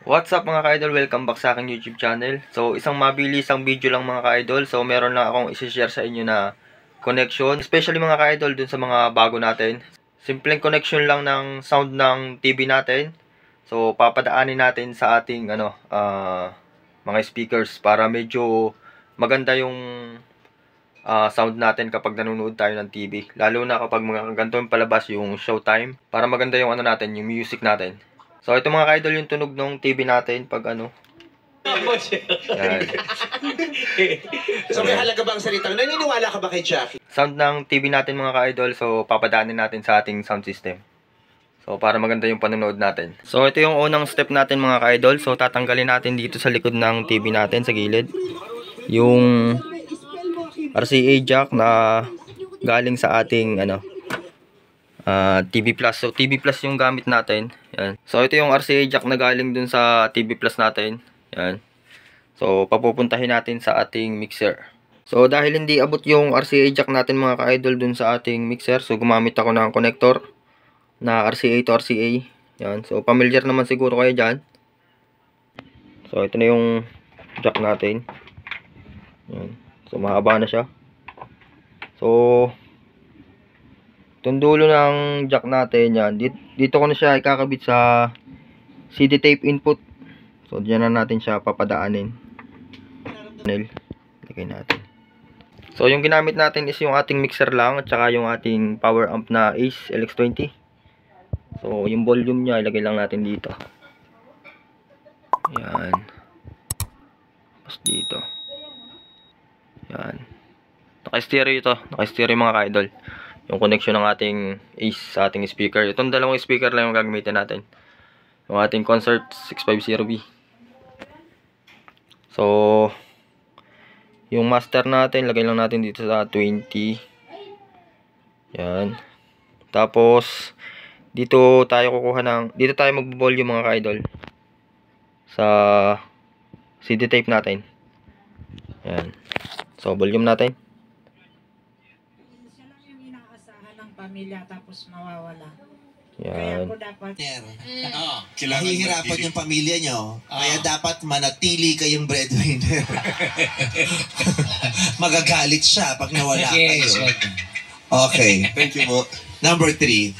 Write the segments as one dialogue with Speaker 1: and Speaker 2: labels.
Speaker 1: What's up mga ka-idol? Welcome back sa aking YouTube channel. So, isang mabilisang video lang mga ka-idol. So, meron lang akong isi-share sa inyo na connection. Especially mga ka-idol dun sa mga bago natin. Simpleng connection lang ng sound ng TV natin. So, papadaanin natin sa ating mga speakers para medyo maganda yung sound natin kapag nanonood tayo ng TV. Lalo na kapag mga ganito yung palabas, yung showtime. Para maganda yung natin, yung music natin. So, ito mga ka-idol yung tunog ng TV natin pag Yan.
Speaker 2: So, may halaga bang salita? Naniniwala ka ba kay Jackie?
Speaker 1: Sound ng TV natin mga ka-idol, so papadaanin natin sa ating sound system. So, para maganda yung panonood natin. So, ito yung unang step natin mga ka-idol. So, tatanggalin natin dito sa likod ng TV natin, sa gilid. Yung RCA jack na galing sa ating TV Plus. So, TV Plus yung gamit natin. Yan. So, ito yung RCA jack na galing dun sa TV Plus natin. Yan. So, papupuntahin natin sa ating mixer. So, dahil hindi abot yung RCA jack natin mga ka-idol dun sa ating mixer, so gumamit ako ng connector na RCA to RCA. Yan. So, familiar naman siguro kayo dyan. So, ito na yung jack natin. Yan. So, mahaba na siya. So, itong dulo ng jack natin, yan. Dito ko na siya ikakabit sa CD tape input. So, diyan na natin siya papadaanin. Lagay natin. So, yung ginamit natin is yung ating mixer lang at saka yung ating power amp na Ace LX20. So, yung volume niya ilagay lang natin dito. Yan. Tapos dito. Yan. Naka-stereo ito. Naka-stereo mga ka-idol. Yung connection ng ating Ace sa ating speaker. Itong dalawang speaker lang yung gagamitin natin. Yung ating Concert 650B. So, yung master natin, lagay lang natin dito sa 20. Yan. Tapos, dito tayo mag-volume mga ka-idol. Sa CD tape natin. Yan. So, volume natin.
Speaker 3: Pamilya tapos mawawala.
Speaker 1: Yan.
Speaker 3: Kaya po dapat
Speaker 2: Nahihirapan yung pamilya nyo. Kaya dapat manatili kayong breadwinner. Magagalit siya pag nawala kayo. Okay. Thank you po. Number 3.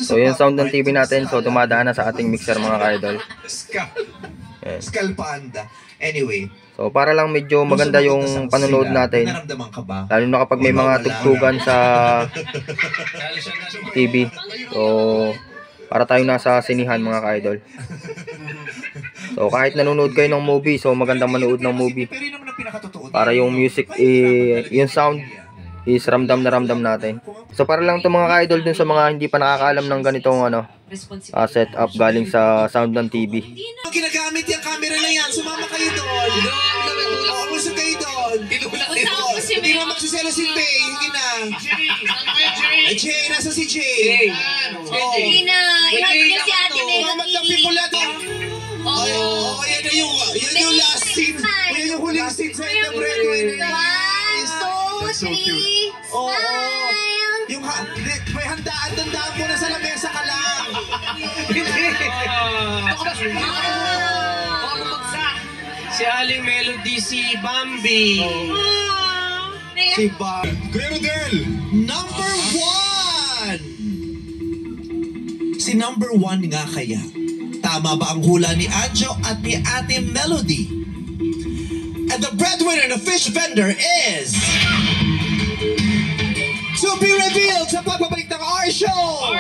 Speaker 1: So, yung sound ng TV natin, so dumadaan na sa ating mixer mga ka-idol.
Speaker 2: Skull Panda. Anyway.
Speaker 1: So, para lang medyo maganda yung panonood natin.
Speaker 2: Naramdaman ka ba?
Speaker 1: Lalo na kapag may mga tugtugan sa TV. So, para tayong nasa sinihan mga ka-idol. So, kahit nanonood kayo ng movie, so magandang manood ng movie. Para yung music, yung sound is ramdam na ramdam natin. So, para lang ito mga ka-idol dun sa mga hindi pa nakakaalam ng ganitong setup galing sa sound ng TV.
Speaker 2: Ginagamit yung camera na yan. Sumama kayo doon. Umusog kayo doon. Hindi na magsiselo si Tay. Hindi na. Jay, nasa si Jay?
Speaker 4: Hindi na. Ihabi niya si Ate Melody.
Speaker 2: Maglapin mo lang. Oo, yan na yung last scene. Yan yung huling scene sa The Breadwinner.
Speaker 4: 1, 2, 3, smile.
Speaker 2: Yung may handaan mo na sa lamesa ka lang.
Speaker 5: Si Aling Melody, si Bambi.
Speaker 2: Si Bambi. Kuya Rodel, number 1. Si number 1 nga kaya. Tama ba ang hula ni Anjo at ni Ate Melody? And the breadwinner na fish vendor is... to be revealed sa pagbabalik ng our show!